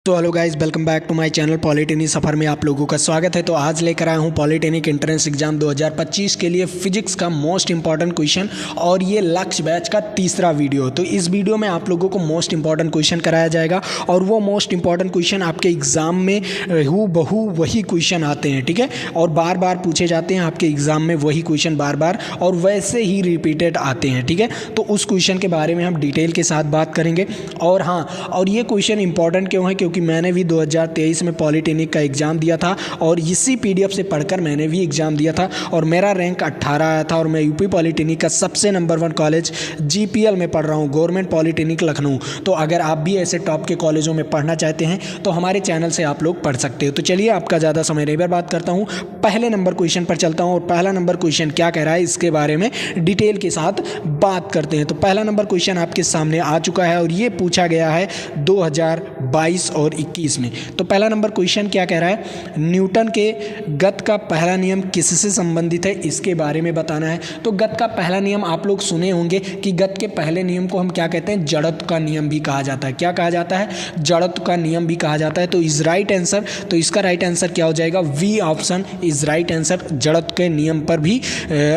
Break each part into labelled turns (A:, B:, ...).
A: तो hello guys, welcome back to my channel. Polytechnic सफ़र में आप लोगों का स्वागत है। तो आज लेकर आया हूँ पॉलिटेक्निक एंट्रेंस एग्जाम 2025 के लिए फिजिक्स का मोस्ट इंपॉर्टेंट क्वेश्चन, और ये लक्ष्य बैच का तीसरा वीडियो। तो इस वीडियो में आप लोगों को मोस्ट इंपॉर्टेंट क्वेश्चन कराया जाएगा, और वो मोस्ट इंपॉर्टेंट क्वेश्चन आपके एग्जाम में हूबहू वही क्वेश्चन आते हैं, ठीक है, और बार बार पूछे जाते हैं आपके एग्जाम में वही क्वेश्चन बार बार, और वैसे ही रिपीटेड आते हैं, ठीक है। तो उस क्वेश्चन के बारे में हम डिटेल के साथ बात करेंगे। और हाँ, और ये क्वेश्चन इंपॉर्टेंट क्यों है, क्योंकि मैंने भी 2023 में पॉलिटेक्निक का एग्ज़ाम दिया था, और इसी पीडीएफ से पढ़कर मैंने भी एग्ज़ाम दिया था, और मेरा रैंक 18 आया था, और मैं यूपी पॉलिटेक्निक का सबसे नंबर 1 कॉलेज जीपीएल में पढ़ रहा हूँ, गवर्नमेंट पॉलिटेक्निक लखनऊ। तो अगर आप भी ऐसे टॉप के कॉलेजों में पढ़ना चाहते हैं तो हमारे चैनल से आप लोग पढ़ सकते हो। तो चलिए, आपका ज़्यादा समय नहीं बर्बाद करता हूँ, पहले नंबर क्वेश्चन पर चलता हूँ, और पहला नंबर क्वेश्चन क्या कह रहा है इसके बारे में डिटेल के साथ बात करते हैं। तो पहला नंबर क्वेश्चन आपके सामने आ चुका है, और ये पूछा गया है 2022 और 21 में। तो पहला नंबर क्वेश्चन क्या कह रहा है, न्यूटन के गति का पहला नियम किससे संबंधित है, इसके बारे में बताना है। तो गति का पहला नियम आप लोग सुने होंगे कि गति के पहले नियम को हम क्या कहते हैं, जड़त्व का नियम भी कहा जाता है। क्या कहा जाता है, जड़त्व का नियम भी कहा जाता है। तो इज राइट आंसर, तो इसका राइट आंसर क्या हो जाएगा, B option is right answer. जड़त्व के नियम पर भी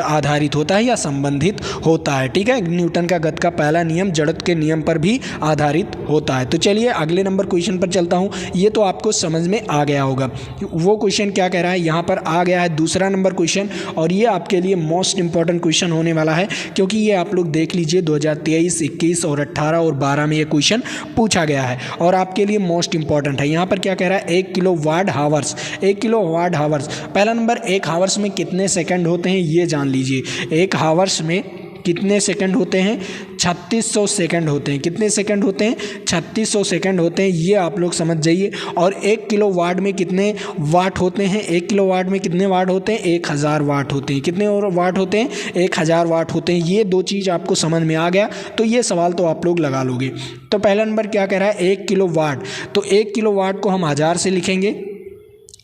A: आधारित होता है या संबंधित होता है, ठीक है। न्यूटन का गति का पहला नियम जड़त्व के नियम पर भी आधारित होता है। तो चलिए अगले नंबर क्वेश्चन पर चलता हूँ। ये तो आपको समझ में आ गया होगा। वो क्वेश्चन क्या कह रहा है, यहाँ पर आ गया है दूसरा नंबर क्वेश्चन, और ये आपके लिए मोस्ट इंपॉर्टेंट क्वेश्चन होने वाला है, क्योंकि ये आप लोग देख लीजिए 2023, 21 और 18 और 12 में ये क्वेश्चन पूछा गया है, और आपके लिए मोस्ट इंपॉर्टेंट है। यहाँ पर क्या कह रहा है, 1 kilo watt hours, 1 kilo watt hours. पहला नंबर, 1 हावर्स में कितने सेकंड होते हैं ये जान लीजिए। 1 हावर्स में कितने सेकंड होते हैं, 3600 सेकंड होते हैं। कितने सेकंड होते हैं, 3600 सेकंड होते हैं, ये आप लोग समझ जाइए। और 1 किलो वाट में कितने वाट होते हैं, 1 किलो वाट में कितने वाट होते हैं, 1000 वाट होते हैं। कितने और वाट होते हैं, 1000 वाट होते हैं। ये दो चीज़ आपको समझ में आ गया तो ये सवाल तो आप लोग लगा लोगे। तो पहला नंबर क्या कह रहा है, 1 किलो वाट। तो 1 किलो वाट को हम 1000 से लिखेंगे,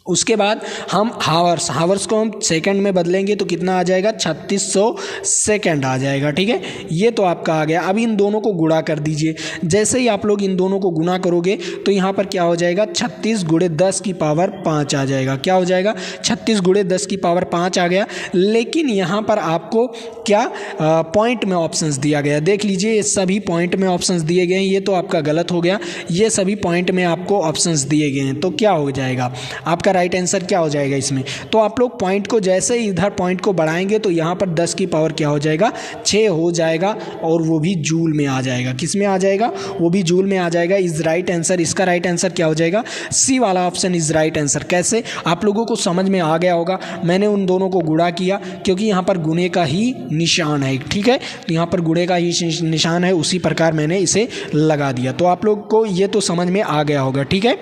A: उसके बाद हम हावर्स को हम सेकंड में बदलेंगे तो कितना आ जाएगा, 3600 सेकंड आ जाएगा, ठीक है। ये तो आपका आ गया। अब इन दोनों को गुणा कर दीजिए। जैसे ही आप लोग इन दोनों को गुणा करोगे तो यहाँ पर क्या हो जाएगा, 36 × 10 की पावर 5 आ जाएगा। क्या हो जाएगा, 36 × 10 की पावर 5 आ गया। लेकिन यहाँ पर आपको क्या पॉइंट में ऑप्शंस दिया गया, देख लीजिए, ये सभी पॉइंट में ऑप्शंस दिए गए हैं। ये तो आपका गलत हो गया, ये सभी पॉइंट में आपको ऑप्शंस दिए गए हैं। तो क्या हो जाएगा आपका राइट आंसर, क्या हो जाएगा इसमें। तो आप लोग पॉइंट को जैसे ही इधर पॉइंट को बढ़ाएंगे तो यहाँ पर 10 की पावर क्या हो जाएगा, 6 हो जाएगा, और वो भी जूल में आ जाएगा। किस में आ जाएगा, वो भी जूल में आ जाएगा। इज राइट आंसर, इसका राइट आंसर क्या हो जाएगा, सी वाला ऑप्शन इज राइट आंसर। कैसे, आप लोगों को समझ में आ गया होगा। मैंने उन दोनों को गुणा किया क्योंकि यहाँ पर गुणे का ही निशान है, ठीक है। तो यहाँ पर गुणे का ही निशान है, उसी प्रकार मैंने इसे लगा दिया। तो आप लोग को ये तो समझ में आ गया होगा, ठीक है।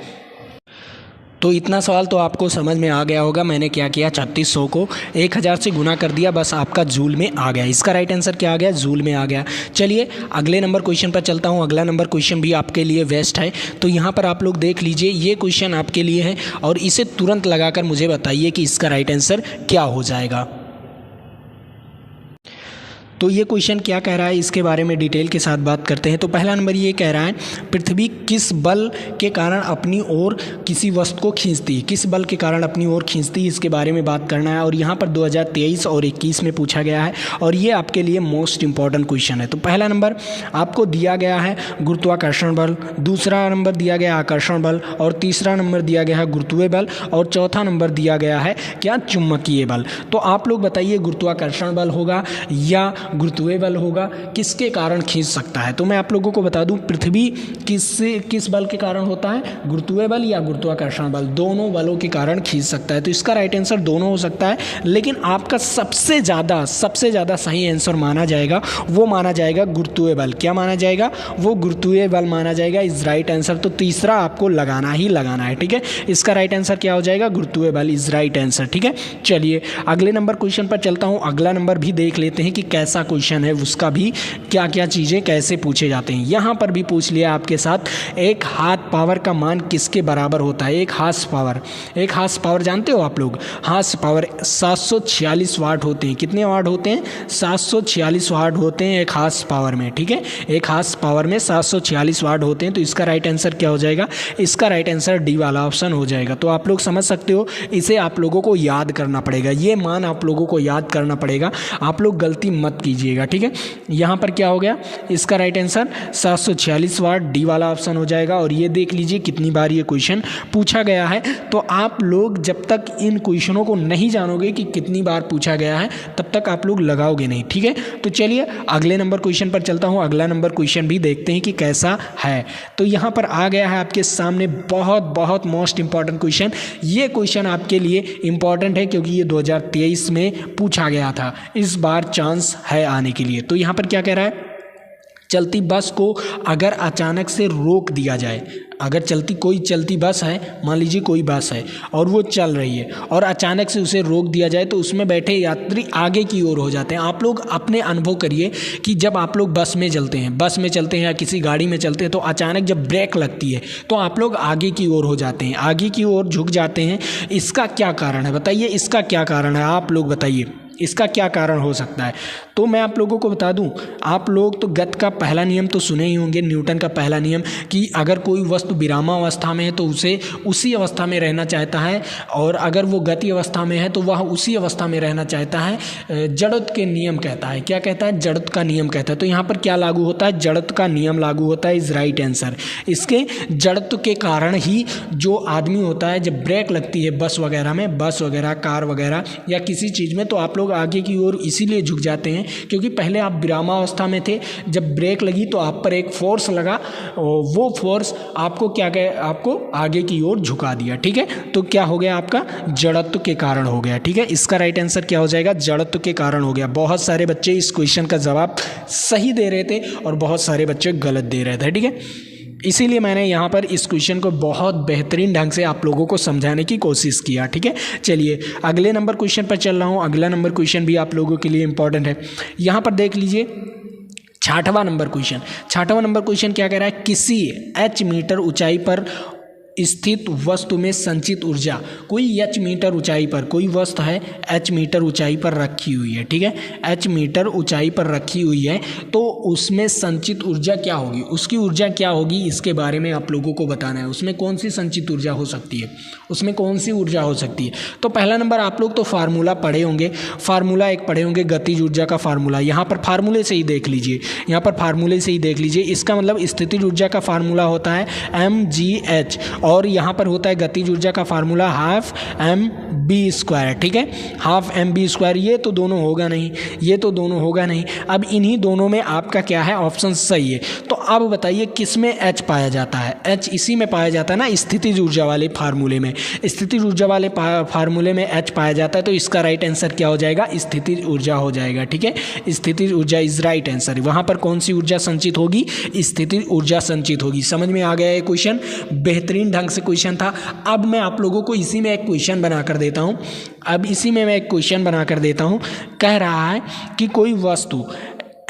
A: तो इतना सवाल तो आपको समझ में आ गया होगा। मैंने क्या किया, 3600 को 1000 से गुना कर दिया, बस आपका जूल में आ गया। इसका राइट आंसर क्या आ गया, जूल में आ गया। चलिए अगले नंबर क्वेश्चन पर चलता हूँ। अगला नंबर क्वेश्चन भी आपके लिए वेस्ट है। तो यहाँ पर आप लोग देख लीजिए, ये क्वेश्चन आपके लिए है, और इसे तुरंत लगाकर मुझे बताइए कि इसका राइट आंसर क्या हो जाएगा। तो ये क्वेश्चन क्या कह रहा है, इसके बारे में डिटेल के साथ बात करते हैं। तो पहला नंबर ये कह रहा है, पृथ्वी किस बल के कारण अपनी ओर किसी वस्तु को खींचती है, किस बल के कारण अपनी ओर खींचती है, इसके बारे में बात करना है। और यहाँ पर 2023 और 21 में पूछा गया है, और ये आपके लिए मोस्ट इंपॉर्टेंट क्वेश्चन है। तो पहला नंबर आपको दिया गया है गुरुत्वाकर्षण बल, दूसरा नंबर दिया गया आकर्षण बल, और तीसरा नंबर दिया गया है गुरुत्वीय बल, और चौथा नंबर दिया गया है क्या, चुंबकीय बल। तो आप लोग बताइए, गुरुत्वाकर्षण बल होगा या गुरुत्वीय बल होगा, किसके कारण खींच सकता है। तो मैं आप लोगों को बता दूं, पृथ्वी किस बल के कारण होता है, गुरुत्वीय बल या गुरुत्वाकर्षण बल, दोनों बलों के कारण खींच सकता है। तो इसका राइट आंसर दोनों हो सकता है, लेकिन आपका सबसे ज़्यादा सही आंसर माना जाएगा, वो माना जाएगा गुरुत्वीय बल। क्या माना जाएगा, वो गुरुत्वीय बल माना जाएगा। Is right answer. तो तीसरा आपको लगाना ही लगाना है, ठीक है। इसका राइट आंसर क्या हो जाएगा, गुरुत्वीय बल इज राइट आंसर, ठीक है। चलिए अगले नंबर क्वेश्चन पर चलता हूँ। अगला नंबर भी देख लेते हैं कि कैसे कैसा क्वेश्चन है, उसका भी क्या क्या चीज़ें कैसे पूछे जाते हैं। यहाँ पर भी पूछ लिया आपके साथ, एक हाथ पावर का मान किसके बराबर होता है। एक हार्स पावर जानते हो आप लोग, हार्स पावर 746 वाट होते हैं। कितने वाट होते हैं? 746 वाट होते हैं एक हार्स पावर में, ठीक है। एक हार्स पावर में 746 वाट होते हैं। तो इसका राइट आंसर क्या हो जाएगा? इसका राइट आंसर डी वाला ऑप्शन हो जाएगा। तो आप लोग समझ सकते हो, इसे आप लोगों को याद करना पड़ेगा, ये मान आप लोगों को याद करना पड़ेगा, आप लोग गलती मत कीजिएगा, ठीक है। यहाँ पर क्या हो गया? इसका राइट आंसर 746 वाट, डी वाला ऑप्शन हो जाएगा। और ये देख लीजिए कितनी बार ये क्वेश्चन पूछा गया है। तो आप लोग जब तक इन क्वेश्चनों को नहीं जानोगे कि कितनी बार पूछा गया है, तब तक आप लोग लगाओगे नहीं, ठीक है। तो चलिए अगले नंबर क्वेश्चन पर चलता हूँ। अगला नंबर क्वेश्चन भी देखते हैं कि कैसा है। तो यहाँ पर आ गया है आपके सामने बहुत मोस्ट इंपॉर्टेंट क्वेश्चन। ये क्वेश्चन आपके लिए इंपॉर्टेंट है क्योंकि ये 2023 में पूछा गया था, इस बार चांस है आने के लिए। तो यहाँ पर क्या कह रहा है? चलती बस को अगर अचानक से रोक दिया जाए, अगर कोई चलती बस है, मान लीजिए कोई बस है और वो चल रही है और अचानक से उसे रोक दिया जाए तो उसमें बैठे यात्री आगे की ओर हो जाते हैं। आप लोग अपने अनुभव करिए कि जब आप लोग बस में चलते हैं या किसी गाड़ी में चलते हैं तो अचानक जब ब्रेक लगती है तो आप लोग आगे की ओर हो जाते हैं, आगे की ओर झुक जाते हैं। इसका क्या कारण है बताइए? इसका क्या कारण है आप लोग बताइए, इसका क्या कारण हो सकता है? तो मैं आप लोगों को बता दूं, आप लोग तो गति का पहला नियम तो सुने ही होंगे, न्यूटन का पहला नियम, कि अगर कोई वस्तु विरामावस्था में है तो उसे उसी अवस्था में रहना चाहता है, और अगर वो गति अवस्था में है तो वह उसी अवस्था में रहना चाहता है। जड़त्व के नियम कहता है, क्या कहता है? जड़त्व का नियम कहता है। तो यहाँ पर क्या लागू होता है? जड़त्व का नियम लागू होता है, इज राइट आंसर। इसके जड़त्व के कारण ही जो आदमी होता है, जब ब्रेक लगती है बस वगैरह, कार वगैरह या किसी चीज़ में, तो आप लोग आगे की ओर इसीलिए झुक जाते हैं क्योंकि पहले आप विरामावस्था में थे, जब ब्रेक लगी तो आप पर एक फोर्स लगा, वो फोर्स आपको आपको आगे की ओर झुका दिया, ठीक है। तो क्या हो गया? आपका जड़त्व के कारण हो गया, ठीक है। इसका राइट आंसर क्या हो जाएगा? जड़त्व के कारण हो गया। बहुत सारे बच्चे इस क्वेश्चन का जवाब सही दे रहे थे और बहुत सारे बच्चे गलत दे रहे थे, ठीक है। इसीलिए मैंने यहाँ पर इस क्वेश्चन को बहुत बेहतरीन ढंग से आप लोगों को समझाने की कोशिश किया, ठीक है। चलिए अगले नंबर क्वेश्चन पर चल रहा हूँ। अगला नंबर क्वेश्चन भी आप लोगों के लिए इंपॉर्टेंट है। यहाँ पर देख लीजिए 6वां नंबर क्वेश्चन क्या कह रहा है? किसी h मीटर ऊंचाई पर स्थित वस्तु में संचित ऊर्जा, कोई h मीटर ऊंचाई पर कोई वस्तु है, h मीटर ऊंचाई पर रखी हुई है, ठीक है। h मीटर ऊंचाई पर रखी हुई है तो उसमें संचित ऊर्जा क्या होगी? उसकी ऊर्जा क्या होगी, इसके बारे में आप लोगों को बताना है। उसमें कौन सी संचित ऊर्जा हो सकती है, उसमें कौन सी ऊर्जा हो सकती है? तो पहला नंबर, आप लोग तो फार्मूला पढ़े होंगे, फार्मूला एक पढ़े होंगे, गतिज ऊर्जा का फार्मूला। यहाँ पर फार्मूले से ही देख लीजिए, इसका मतलब स्थितिज ऊर्जा का फार्मूला होता है mgh, और यहाँ पर होता है गतिज ऊर्जा का फार्मूला 12mv², ठीक है। 12mv², ये तो दोनों होगा नहीं। अब इन्हीं दोनों में आपका क्या है? ऑप्शन सही है। तो अब बताइए किस में h पाया जाता है? h इसी में पाया जाता है ना, स्थितिज ऊर्जा वाले फार्मूले में। स्थितिज ऊर्जा वाले फार्मूले में h पाया जाता है, तो इसका राइट आंसर क्या हो जाएगा? स्थितिज ऊर्जा हो जाएगा, ठीक है। स्थितिज ऊर्जा इज राइट आंसर। वहाँ पर कौन सी ऊर्जा संचित होगी? स्थितिज ऊर्जा संचित होगी। समझ में आ गया ये क्वेश्चन? बेहतरीन ढंग से क्वेश्चन था। अब मैं आप लोगों को इसी में एक क्वेश्चन बना कर देता हूँ। कह रहा है कि कोई वस्तु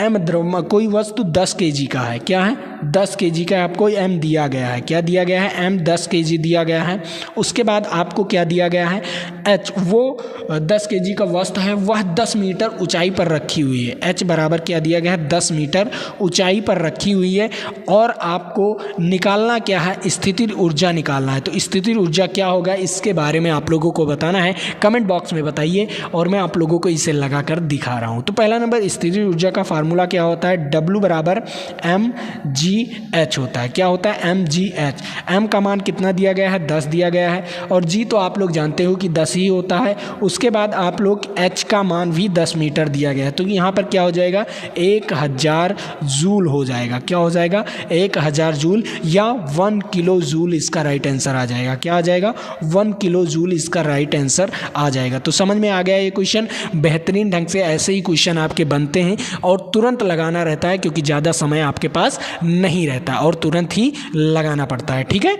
A: कोई वस्तु 10 kg का है। क्या है? 10 kg का आपको m दिया गया है। क्या दिया गया है? m 10 kg दिया गया है। उसके बाद आपको क्या दिया गया है? h, वो 10 kg का वस्तु है, वह 10 मीटर ऊंचाई पर रखी हुई है। h बराबर क्या दिया गया है? 10 मीटर ऊंचाई पर रखी हुई है, और आपको निकालना क्या है? स्थितिज ऊर्जा निकालना है। तो स्थितिज ऊर्जा क्या होगा, इसके बारे में आप लोगों को बताना है। कमेंट बॉक्स में बताइए और मैं आप लोगों को इसे लगा कर दिखा रहा हूँ। तो पहला नंबर, स्थितिज ऊर्जा का फार्मूला क्या होता है? W बराबर mgh होता है। क्या होता है? mgh। m का मान कितना दिया गया है? 10 दिया गया है, और g तो आप लोग जानते हो कि 10 ही होता है। उसके बाद आप लोग h का मान भी 10 मीटर दिया गया है, तो यहाँ पर क्या हो जाएगा? 1000 जूल हो जाएगा। क्या हो जाएगा? 1000 जूल या 1 किलो जूल इसका राइट आंसर आ जाएगा। क्या आ जाएगा? 1 किलो जूल इसका राइट आंसर आ जाएगा। तो समझ में आ गया ये क्वेश्चन? बेहतरीन ढंग से ऐसे ही क्वेश्चन आपके बनते हैं और तुरंत लगाना रहता है, क्योंकि ज़्यादा समय आपके पास नहीं रहता और तुरंत ही लगाना पड़ता है, ठीक है।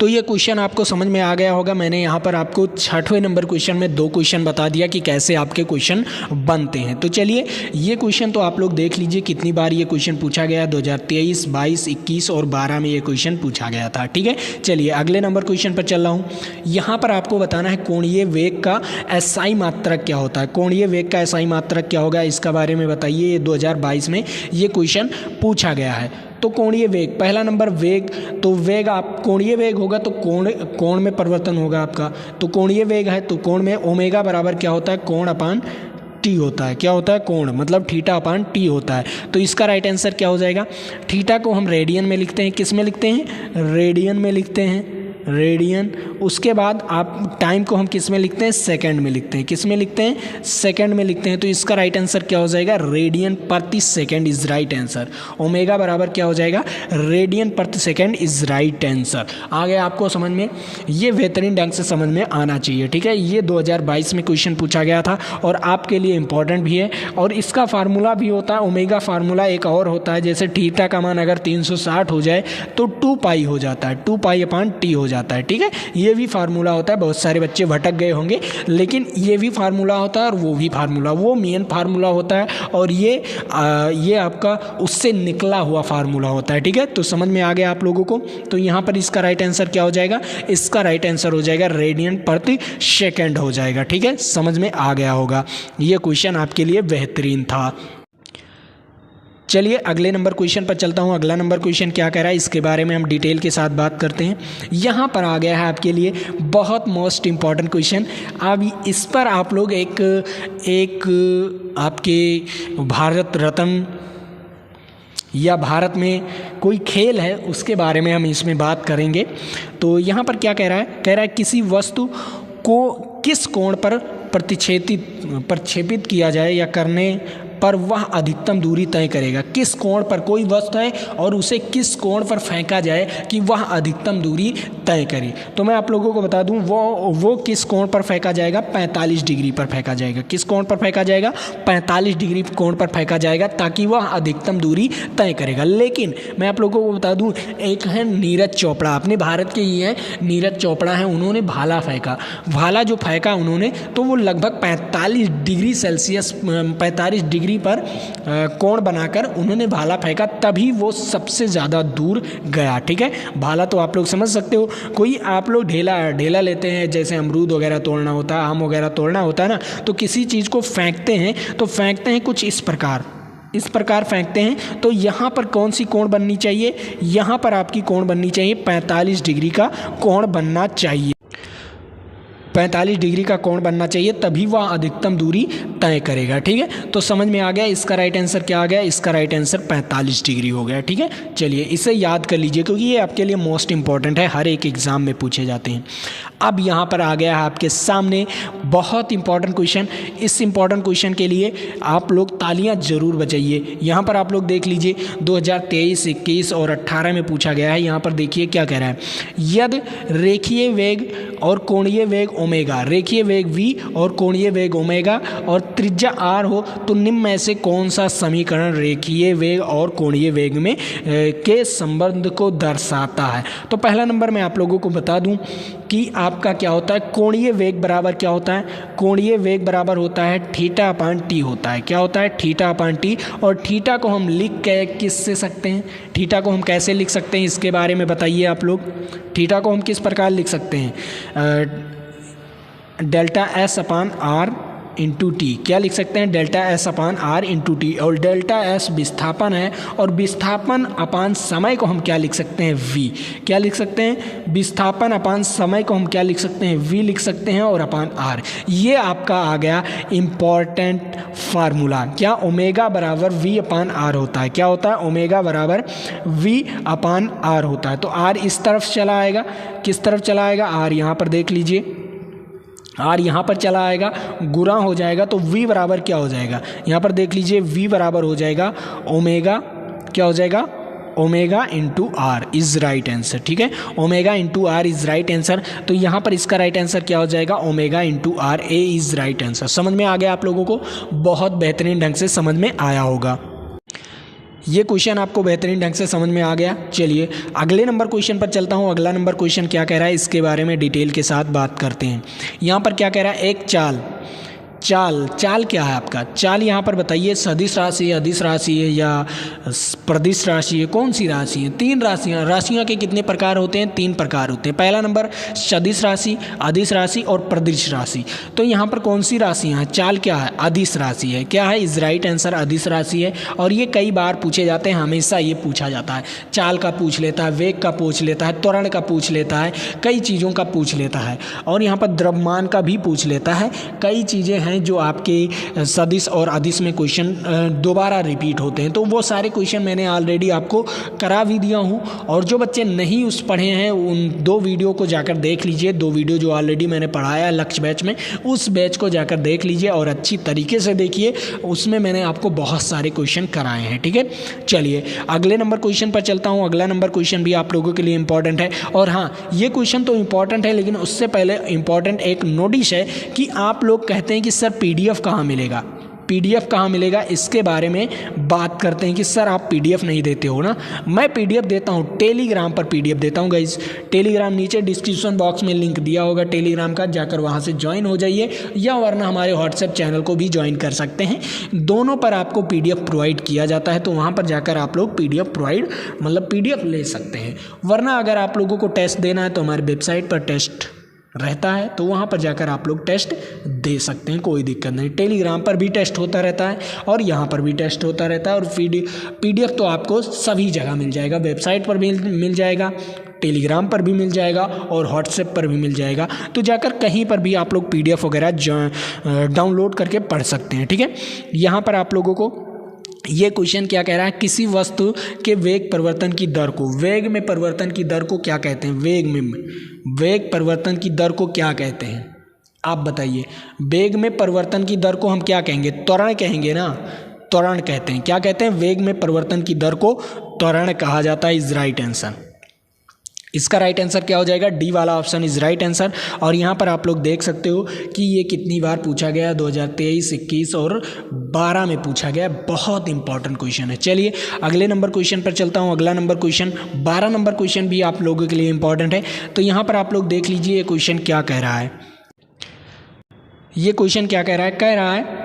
A: तो ये क्वेश्चन आपको समझ में आ गया होगा। मैंने यहाँ पर आपको 6वें नंबर क्वेश्चन में 2 क्वेश्चन बता दिया कि कैसे आपके क्वेश्चन बनते हैं। तो चलिए ये क्वेश्चन तो आप लोग देख लीजिए कितनी बार ये क्वेश्चन पूछा गया, 2023, 22, 21 और 12 में ये क्वेश्चन पूछा गया था। ठीक है, चलिए अगले नंबर क्वेश्चन पर चल रहा हूँ। यहाँ पर आपको बताना है कोणीय वेग का एसआई मात्रक क्या होता है। कोणीय वेग का एसआई मात्रक क्या होगा, इसका बारे में बताइए। ये 2022 में ये क्वेश्चन पूछा गया है। तो कोणीय वेग, पहला नंबर वेग, तो वेग आप कोणीय वेग होगा तो कोण में परिवर्तन होगा आपका। तो कोणीय वेग है तो कोण में ओमेगा बराबर क्या होता है, कोण अपान टी होता है। क्या होता है, कोण मतलब थीटा अपान टी होता है। तो इसका राइट आंसर क्या हो जाएगा, थीटा को हम रेडियन में लिखते हैं। किस में लिखते हैं, रेडियन में लिखते हैं, रेडियन। उसके बाद आप टाइम को हम किस में लिखते हैं, सेकंड में लिखते हैं। किस में लिखते हैं, सेकंड में लिखते हैं। तो इसका राइट आंसर क्या हो जाएगा, रेडियन प्रति second is right answer. Omega बराबर क्या हो जाएगा, रेडियन प्रति सेकंड इज राइट आंसर। आगे आपको समझ में, ये बेहतरीन ढंग से समझ में आना चाहिए। ठीक है, ये 2022 में क्वेश्चन पूछा गया था और आपके लिए इंपॉर्टेंट भी है। और इसका फार्मूला भी होता है, ओमेगा फार्मूला एक और होता है। जैसे थीटा का मान अगर 360 हो जाए तो 2 पाई हो जाता है, 2 पाई अपान टी हो जाता है। ठीक है, ये भी फार्मूला होता है। बहुत सारे बच्चे भटक गए होंगे, लेकिन ये भी फार्मूला होता है और वो भी फार्मूला, वो मेन फार्मूला होता है और ये आपका उससे निकला हुआ फार्मूला होता है। ठीक है, तो समझ में आ गया आप लोगों को। तो यहाँ पर इसका राइट आंसर क्या हो जाएगा, इसका राइट आंसर हो जाएगा रेडियन प्रति सेकंड हो जाएगा। ठीक है, समझ में आ गया होगा। ये क्वेश्चन आपके लिए बेहतरीन था। चलिए अगले नंबर क्वेश्चन पर चलता हूँ। अगला नंबर क्वेश्चन क्या कह रहा है, इसके बारे में हम डिटेल के साथ बात करते हैं। यहाँ पर आ गया है आपके लिए बहुत मोस्ट इम्पॉर्टेंट क्वेश्चन। अब इस पर आप लोग एक आपके भारत रत्न या भारत में कोई खेल है उसके बारे में हम इसमें बात करेंगे। तो यहाँ पर क्या कह रहा है, कह रहा है किसी वस्तु को किस कोण पर प्रक्षेपित किया जाए या करने पर वह अधिकतम दूरी तय करेगा। किस कोण पर कोई वस्तु है और उसे किस कोण पर फेंका जाए कि वह अधिकतम दूरी तय करे। तो मैं आप लोगों को बता दूं वो किस कोण पर फेंका जाएगा, 45 डिग्री पर फेंका जाएगा। किस कोण पर फेंका जाएगा, 45 डिग्री कोण पर फेंका जाएगा, ताकि वह अधिकतम दूरी तय करेगा। लेकिन मैं आप लोगों को बता दूं, एक है नीरज चोपड़ा, अपने भारत के ही हैं, नीरज चोपड़ा हैं, उन्होंने भाला फेंका। भाला जो फेंका उन्होंने, तो वो लगभग 45 डिग्री सेल्सियस 45 डिग्री पर कोण बनाकर उन्होंने भाला फेंका, तभी वो सबसे ज़्यादा दूर गया। ठीक है, भाला तो आप लोग समझ सकते हो, कोई आप लोग ढेला लेते हैं, जैसे अमरूद वगैरह तोड़ना होता है, आम वगैरह तोड़ना होता है ना, तो किसी चीज़ को फेंकते हैं तो फेंकते हैं कुछ इस प्रकार फेंकते हैं। तो यहाँ पर कौन सी कोण बननी चाहिए, यहाँ पर आपकी कोण बननी चाहिए 45 डिग्री का कोण बनना चाहिए। 45 डिग्री का कोण बनना चाहिए, तभी वह अधिकतम दूरी तय करेगा। ठीक है, तो समझ में आ गया इसका राइट आंसर क्या आ गया, इसका राइट आंसर 45 डिग्री हो गया। ठीक है, चलिए इसे याद कर लीजिए क्योंकि ये आपके लिए मोस्ट इंपॉर्टेंट है, हर एक एग्जाम में पूछे जाते हैं। अब यहाँ पर आ गया है आपके सामने बहुत इंपॉर्टेंट क्वेश्चन। इस इंपॉर्टेंट क्वेश्चन के लिए आप लोग तालियां जरूर बजाइए। यहाँ पर आप लोग देख लीजिए 2023, 21 और 18 में पूछा गया है। यहाँ पर देखिए क्या कह रहा है, यदि रेखीय वेग और कोणीय वेग ओमेगा, रेखीय वेग v और कोणीय वेग ओमेगा और त्रिज्या r हो, तो निम्न में से कौन सा समीकरण रेखीय वेग और कोणीय वेग में के संबंध को दर्शाता है। तो पहला नंबर मैं आप लोगों को बता दूं कि आपका क्या होता है, कोणीय वेग बराबर क्या होता है, कोणीय वेग बराबर होता है थीटा अपान टी होता है। क्या होता है, थीटा अपान टी। और थीटा को हम लिख के किससे सकते हैं, थीटा को हम कैसे लिख सकते हैं, इसके बारे में बताइए आप लोग। थीटा को हम किस प्रकार लिख सकते हैं, delta S upon R into T. क्या लिख सकते हैं, delta S upon R into T. और डेल्टा एस विस्थापन है और विस्थापन अपान समय को हम क्या लिख सकते हैं, वी। क्या लिख सकते हैं, विस्थापन अपान समय को हम क्या लिख सकते हैं, वी लिख सकते हैं और अपान आर। ये आपका आ गया इम्पॉर्टेंट फार्मूला। क्या, ओमेगा बराबर वी अपान आर होता है। क्या होता है, ओमेगा बराबर वी अपान आर होता है। तो आर इस तरफ चला आएगा, किस तरफ चला आएगा, आर यहाँ पर देख लीजिए, आर यहाँ पर चला आएगा, गुणा हो जाएगा, तो v बराबर क्या हो जाएगा, यहाँ पर देख लीजिए v बराबर हो जाएगा ओमेगा, क्या हो जाएगा, omega into R is right answer. ठीक है, omega into R is right answer. तो यहाँ पर इसका राइट आंसर क्या हो जाएगा, omega into R, A is right answer. समझ में आ गया आप लोगों को, बहुत बेहतरीन ढंग से समझ में आया होगा। ये क्वेश्चन आपको बेहतरीन ढंग से समझ में आ गया। चलिए अगले नंबर क्वेश्चन पर चलता हूँ। अगला नंबर क्वेश्चन क्या कह रहा है इसके बारे में डिटेल के साथ बात करते हैं। यहाँ पर क्या कह रहा है, एक चाल क्या है आपका? चाल यहाँ पर बताइए, सदिश राशि है, अदिश राशि है या प्रदिश राशि है, कौन सी राशि है? तीन राशियाँ के कितने प्रकार होते हैं? तीन प्रकार होते हैं। पहला नंबर सदिश राशि, अदिश राशि और प्रदिश राशि। तो यहाँ पर कौन सी राशियाँ हैं? चाल क्या है? अदिश राशि है। क्या है? इज राइट आंसर अदिश राशि है। और ये कई बार पूछे जाते हैं, हमेशा ये पूछा जाता है। चाल का पूछ लेता है, वेग का पूछ लेता है, त्वरण का पूछ लेता है, कई चीज़ों का पूछ लेता है। और यहाँ पर द्रव्यमान का भी पूछ लेता है। कई चीज़ें हैं जो आपके सदिश और अदिश में क्वेश्चन दोबारा रिपीट होते हैं। तो वो सारे क्वेश्चन मैंने ऑलरेडी आपको करा भी दिया हूँ। और जो बच्चे नहीं उस पढ़े हैं उन दो वीडियो को जाकर देख लीजिए। दो वीडियो जो ऑलरेडी मैंने पढ़ाया लक्ष्य बैच में, उस बैच को जाकर देख लीजिए और अच्छी तरीके से देखिए। उसमें मैंने आपको बहुत सारे क्वेश्चन कराए हैं। ठीक है, चलिए अगले नंबर क्वेश्चन पर चलता हूँ। अगला नंबर क्वेश्चन भी आप लोगों के लिए इंपॉर्टेंट है। और हाँ, ये क्वेश्चन तो इंपॉर्टेंट है, लेकिन उससे पहले इंपॉर्टेंट एक नोटिस है कि आप लोग कहते हैं कि सर पीडीएफ कहाँ मिलेगा, पीडीएफ कहाँ मिलेगा, इसके बारे में बात करते हैं कि सर आप पीडीएफ नहीं देते हो ना। मैं पीडीएफ देता हूँ, टेलीग्राम पर पीडीएफ देता हूँ गाइस। टेलीग्राम नीचे डिस्क्रिप्शन बॉक्स में लिंक दिया होगा टेलीग्राम का, जाकर वहाँ से ज्वाइन हो जाइए, या वरना हमारे व्हाट्सएप चैनल को भी ज्वाइन कर सकते हैं। दोनों पर आपको पीडीएफ प्रोवाइड किया जाता है, तो वहाँ पर जाकर आप लोग पीडीएफ पीडीएफ ले सकते हैं। वरना अगर आप लोगों को टेस्ट देना है तो हमारी वेबसाइट पर टेस्ट रहता है, तो वहाँ पर जाकर आप लोग टेस्ट दे सकते हैं, कोई दिक्कत नहीं। टेलीग्राम पर भी टेस्ट होता रहता है और यहाँ पर भी टेस्ट होता रहता है। और पीडीएफ तो आपको सभी जगह मिल जाएगा, वेबसाइट पर भी मिल जाएगा, टेलीग्राम पर भी मिल जाएगा और व्हाट्सएप पर भी मिल जाएगा। तो जाकर कहीं पर भी आप लोग पीडीएफ वगैरह डाउनलोड करके पढ़ सकते हैं। ठीक है, यहाँ पर आप लोगों को ये क्वेश्चन क्या कह रहा है, किसी वस्तु के वेग परिवर्तन की दर को, वेग में परिवर्तन की दर को क्या कहते हैं? वेग परिवर्तन की दर को क्या कहते हैं? आप बताइए। वेग में परिवर्तन की दर को हम क्या कहेंगे? त्वरण कहेंगे ना, त्वरण कहते हैं। क्या कहते हैं? वेग में परिवर्तन की दर को त्वरण कहा जाता है। Is right answer. इसका राइट आंसर क्या हो जाएगा? डी वाला ऑप्शन इज राइट आंसर। और यहाँ पर आप लोग देख सकते हो कि ये कितनी बार पूछा गया, 2023, 21 और 12 में पूछा गया। बहुत इंपॉर्टेंट क्वेश्चन है। चलिए अगले नंबर क्वेश्चन पर चलता हूँ। अगला नंबर क्वेश्चन 12 नंबर क्वेश्चन भी आप लोगों के लिए इंपॉर्टेंट है। तो यहाँ पर आप लोग देख लीजिए ये क्वेश्चन क्या कह रहा है। ये क्वेश्चन क्या कह रहा है? कह रहा है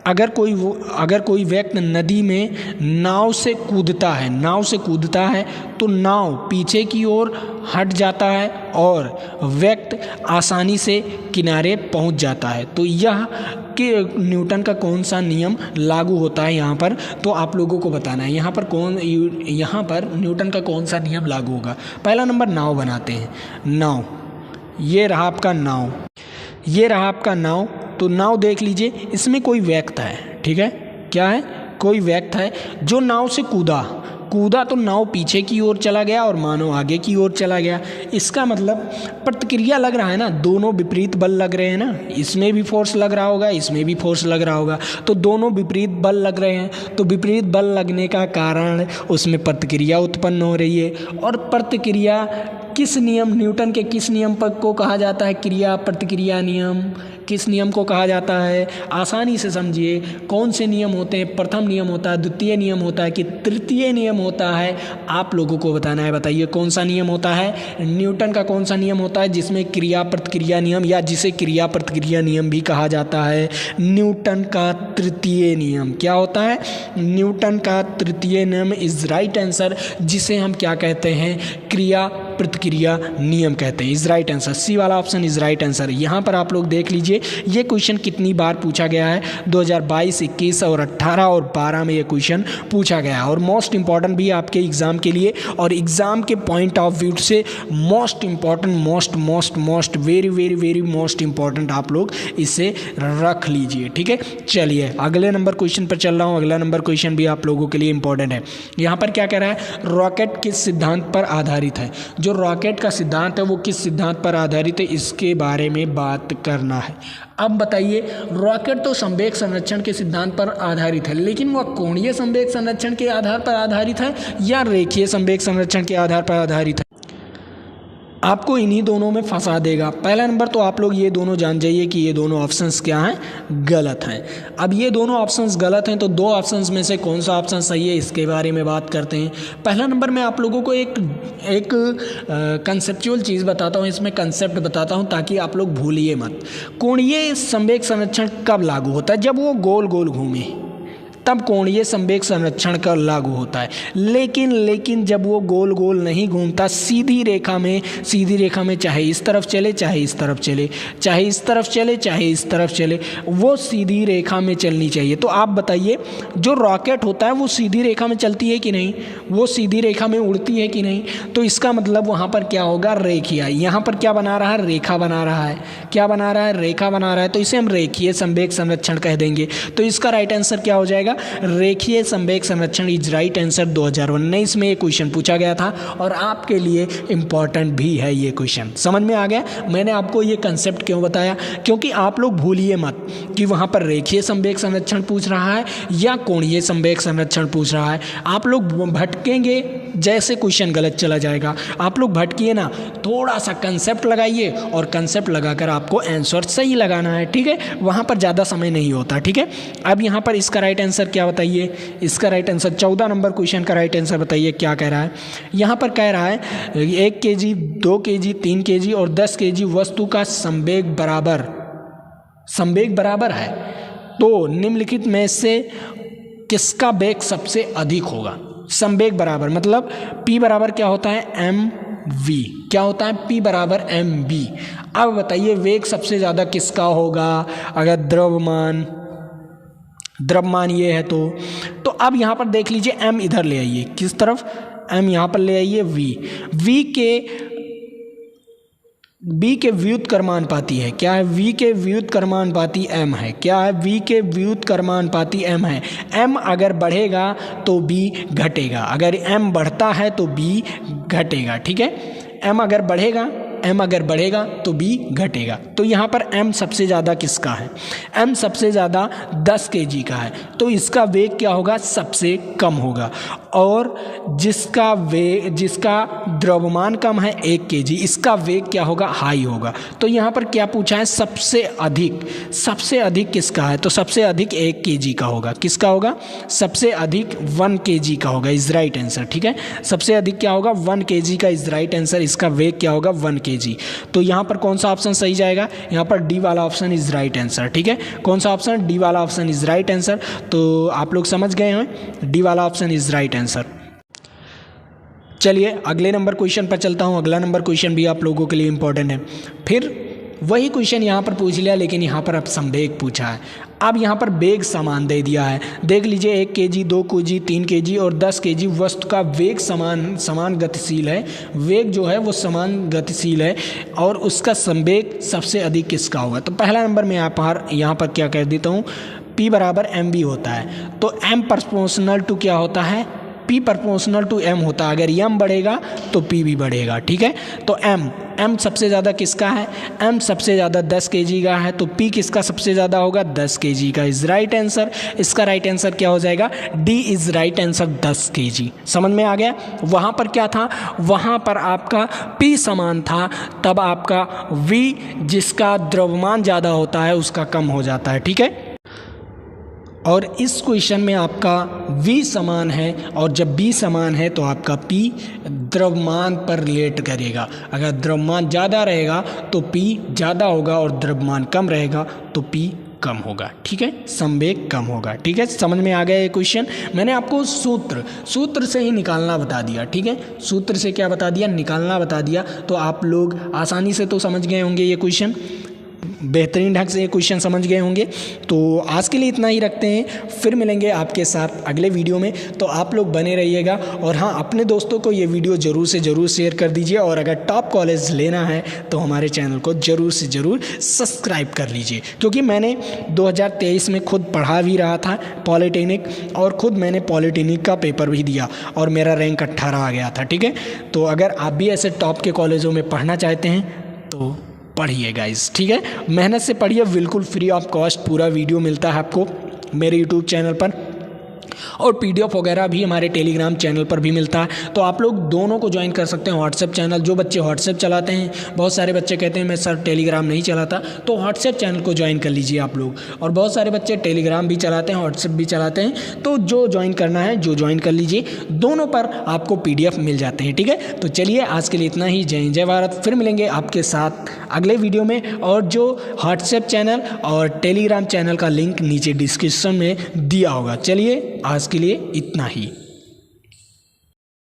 A: अगर कोई व्यक्ति नदी में नाव से कूदता है तो नाव पीछे की ओर हट जाता है और व्यक्ति आसानी से किनारे पहुंच जाता है। तो यह कि न्यूटन का कौन सा नियम लागू होता है यहाँ पर, तो आप लोगों को बताना है। यहाँ पर न्यूटन का कौन सा नियम लागू होगा? पहला नंबर, नाव बनाते हैं। नाव, ये रहा आपका नाव। तो नाव देख लीजिए, इसमें कोई व्यक्ति है। ठीक है, क्या है? कोई व्यक्ति है जो नाव से कूदा तो नाव पीछे की ओर चला गया और मानो आगे की ओर चला गया। इसका मतलब प्रतिक्रिया लग रहा है ना, दोनों विपरीत बल लग रहे हैं ना, इसमें भी फोर्स लग रहा होगा, इसमें भी फोर्स लग रहा होगा, तो दोनों विपरीत बल लग रहे हैं। तो विपरीत बल लगने का कारण उसमें प्रतिक्रिया उत्पन्न हो रही है। और प्रतिक्रिया किस नियम, न्यूटन के किस नियम पर को कहा जाता है? क्रिया प्रतिक्रिया नियम। किस नियम को कहा जाता है? आसानी से समझिए, कौन से नियम होते हैं? प्रथम नियम होता है, द्वितीय नियम होता है कि तृतीय नियम होता है? आप लोगों को बताना है। बताइए कौन सा नियम होता है? न्यूटन का कौन सा नियम होता है जिसमें क्रिया प्रतिक्रिया नियम, या जिसे क्रिया प्रतिक्रिया नियम भी कहा जाता है? न्यूटन का तृतीय नियम। क्या होता है? न्यूटन का तृतीय नियम इज राइट आंसर, जिसे हम क्या कहते हैं? क्रिया प्रतिक्रिया नियम कहते हैं। इज राइट आंसर, सी वाला ऑप्शन इज राइट आंसर। यहाँ पर आप लोग देख लीजिए ये क्वेश्चन कितनी बार पूछा गया है? 2022, 21 और 18 और 12 में ये क्वेश्चन पूछा गया है। और मोस्ट इंपॉर्टेंट भी आपके एग्जाम के लिए, और एग्जाम के पॉइंट ऑफ व्यू से most important, most very most important आप लोग इसे रख लीजिए। ठीक है, चलिए अगले नंबर क्वेश्चन पर चल रहा हूँ। अगला नंबर क्वेश्चन भी आप लोगों के लिए इंपॉर्टेंट है। यहाँ पर क्या कह रहा है? रॉकेट किस सिद्धांत पर आधारित है? जो रॉकेट का सिद्धांत है वो किस सिद्धांत पर आधारित है, इसके बारे में बात करना है। अब बताइए, रॉकेट तो संवेग संरक्षण के सिद्धांत पर आधारित है, लेकिन वह कोणीय संवेग संरक्षण के आधार पर आधारित है या रेखीय संवेग संरक्षण के आधार पर आधारित है? आपको इन्हीं दोनों में फंसा देगा। पहला नंबर तो आप लोग ये दोनों जान जाइए कि ये दोनों ऑप्शंस क्या हैं, गलत हैं। अब ये दोनों ऑप्शंस गलत हैं तो दो ऑप्शंस में से कौन सा ऑप्शन सही है इसके बारे में बात करते हैं। पहला नंबर मैं आप लोगों को एक कंसेप्चुअल चीज़ बताता हूँ, इसमें कंसेप्ट बताता हूँ ताकि आप लोग भूलिए मत। कोणीय संवेग संरक्षण कब लागू होता है? जब वो गोल गोल घूमे तब कोणीय संवेग संरक्षण का लागू होता है। लेकिन जब वो गोल गोल नहीं घूमता, सीधी रेखा में चाहे इस तरफ चले चाहे इस तरफ चले, चाहे इस तरफ चले चाहे इस तरफ चले, वो सीधी रेखा में चलनी चाहिए। तो आप बताइए, जो रॉकेट होता है वो सीधी रेखा में चलती है कि नहीं? वो सीधी रेखा में उड़ती है कि नहीं? तो इसका मतलब वहाँ पर क्या होगा? रेखीय। यहाँ पर क्या बना रहा है? रेखा बना रहा है। क्या बना रहा है? रेखा बना रहा है। तो इसे हम रेखीय संवेग संरक्षण कह देंगे। तो इसका राइट आंसर क्या हो जाएगा? रेखीय संवेग संरक्षण इज राइट आंसर। 2019 में ये क्वेश्चन पूछा गया था और आपके लिए इंपॉर्टेंट भी है ये क्वेश्चन। समझ में आ गया मैंने आपको ये कंसेप्ट क्यों बताया? क्योंकि आप लोग भूलिए मत कि वहाँ पर रेखीय संवेग संरक्षण पूछ रहा है या कोणीय संवेग संरक्षण पूछ रहा है। आप लोग भटकेंगे, जैसे क्वेश्चन गलत चला जाएगा। आप लोग भटकिए ना, थोड़ा सा कंसेप्ट लगाइए और कंसेप्ट लगाकर आपको आंसर सही लगाना है, ठीक है? वहाँ पर ज़्यादा समय नहीं होता, ठीक है? अब यहाँ पर इसका राइट आंसर क्या बताइए? इसका राइट आंसर 14 नंबर क्वेश्चन का राइट आंसर बताइए क्या कह रहा है? यहाँ पर कह रहा है 1 kg, 2 kg, 3 kg और 10 kg वस्तु का संवेग बराबर है, तो निम्नलिखित में से किसका वेग सबसे अधिक होगा? संवेग बराबर मतलब P बराबर क्या होता है? mv। क्या होता है? P बराबर mv। अब बताइए वेग सबसे ज़्यादा किसका होगा? अगर द्रव्यमान ये है तो अब यहाँ पर देख लीजिए, m इधर ले आइए, किस तरफ? m यहाँ पर ले आइए, v के व्युत्क्रमानुपाती है। क्या है? v के व्युत्क्रमानुपाती m है। क्या है? v के व्युत्क्रमानुपाती m है। m अगर बढ़ेगा तो b घटेगा, अगर m बढ़ता है तो b घटेगा, ठीक है? m अगर बढ़ेगा तो b घटेगा। तो यहाँ पर m सबसे ज़्यादा किसका है? m सबसे ज़्यादा 10 kg का है, तो इसका वेग क्या होगा? सबसे कम होगा। और जिसका द्रव्यमान कम है 1 kg, इसका वेग क्या होगा? हाई होगा। तो यहाँ पर क्या पूछा है? सबसे अधिक किसका है? तो सबसे अधिक 1 kg का होगा। किसका होगा? सबसे अधिक 1 kg का होगा, इज राइट आंसर, ठीक है? सबसे अधिक क्या होगा? 1 kg का इज राइट आंसर। इसका वेग क्या होगा? 1 kg। तो यहाँ पर कौन सा ऑप्शन सही जाएगा? यहाँ पर डी वाला ऑप्शन इज राइट आंसर, ठीक है? कौन सा ऑप्शन? डी वाला ऑप्शन इज राइट आंसर। तो आप लोग समझ गए हैं, डी वाला ऑप्शन इज राइट आंसर। चलिए अगले नंबर क्वेश्चन पर चलता हूँ। अगला नंबर क्वेश्चन भी आप लोगों के लिए इंपॉर्टेंट है। फिर वही क्वेश्चन यहाँ पर पूछ लिया, लेकिन यहाँ पर अब संवेग पूछा है। अब यहाँ पर वेग समान दे दिया है। देख लीजिए 1 kg, 2 kg, 3 kg और 10 kg वस्तु का वेग समान गतिशील है। वेग जो है वो समान गतिशील है और उसका संवेग सबसे अधिक किसका होगा? तो पहला नंबर मैं यहाँ पर क्या कह देता हूँ? P बराबर mv होता है। तो m प्रोपोर्शनल टू क्या होता है? P प्रोपोर्शनल टू m होता है। अगर m बढ़ेगा तो P भी बढ़ेगा, ठीक है? तो m सबसे ज़्यादा किसका है? m सबसे ज़्यादा 10 kg का है, तो P किसका सबसे ज़्यादा होगा? 10 kg का इज राइट आंसर। इसका राइट आंसर क्या हो जाएगा? D is right answer, 10 kg। समझ में आ गया? वहाँ पर क्या था? वहाँ पर आपका P समान था, तब आपका V जिसका द्रव्यमान ज़्यादा होता है उसका कम हो जाता है, ठीक है? और इस क्वेश्चन में आपका V समान है, और जब B समान है तो आपका P द्रव्यमान पर रिलेट करेगा। अगर द्रव्यमान ज़्यादा रहेगा तो P ज़्यादा होगा और द्रव्यमान कम रहेगा तो P कम होगा, ठीक है? संवेग कम होगा, ठीक है? समझ में आ गया ये क्वेश्चन? मैंने आपको सूत्र से ही निकालना बता दिया, ठीक है? सूत्र से क्या बता दिया? निकालना बता दिया। तो आप लोग आसानी से तो समझ गए होंगे ये क्वेश्चन, बेहतरीन ढंग से ये क्वेश्चन समझ गए होंगे। तो आज के लिए इतना ही रखते हैं, फिर मिलेंगे आपके साथ अगले वीडियो में। तो आप लोग बने रहिएगा, और हाँ, अपने दोस्तों को ये वीडियो ज़रूर से ज़रूर शेयर कर दीजिए। और अगर टॉप कॉलेज लेना है तो हमारे चैनल को ज़रूर से ज़रूर सब्सक्राइब कर लीजिए, क्योंकि मैंने 2023 में खुद पढ़ा भी रहा था पॉलिटेक्निक, और ख़ुद मैंने पॉलिटेक्निक का पेपर भी दिया और मेरा रैंक 18 आ गया था, ठीक है? तो अगर आप भी ऐसे टॉप के कॉलेजों में पढ़ना चाहते हैं तो पढ़िए गाइस, ठीक है? मेहनत से पढ़िए, बिल्कुल फ्री ऑफ कॉस्ट पूरा वीडियो मिलता है आपको मेरे यूट्यूब चैनल पर। और PDF वगैरह भी हमारे टेलीग्राम चैनल पर भी मिलता है। तो आप लोग दोनों को ज्वाइन कर सकते हैं। व्हाट्सएप चैनल, जो बच्चे व्हाट्सएप चलाते हैं, बहुत सारे बच्चे कहते हैं मैं सर टेलीग्राम नहीं चलाता, तो व्हाट्सएप चैनल को ज्वाइन कर लीजिए आप लोग। और बहुत सारे बच्चे टेलीग्राम भी चलाते हैं, व्हाट्सएप भी चलाते हैं, तो जो ज्वाइन करना है जो ज्वाइन कर लीजिए, दोनों पर आपको PDF मिल जाते हैं। ठीक है, तो चलिए आज के लिए इतना ही। जय हिंद जय भारत। फिर मिलेंगे आपके साथ अगले वीडियो में। और जो व्हाट्सएप चैनल और टेलीग्राम चैनल का लिंक नीचे डिस्क्रिप्शन में दिया होगा। चलिए आज के लिए इतना ही।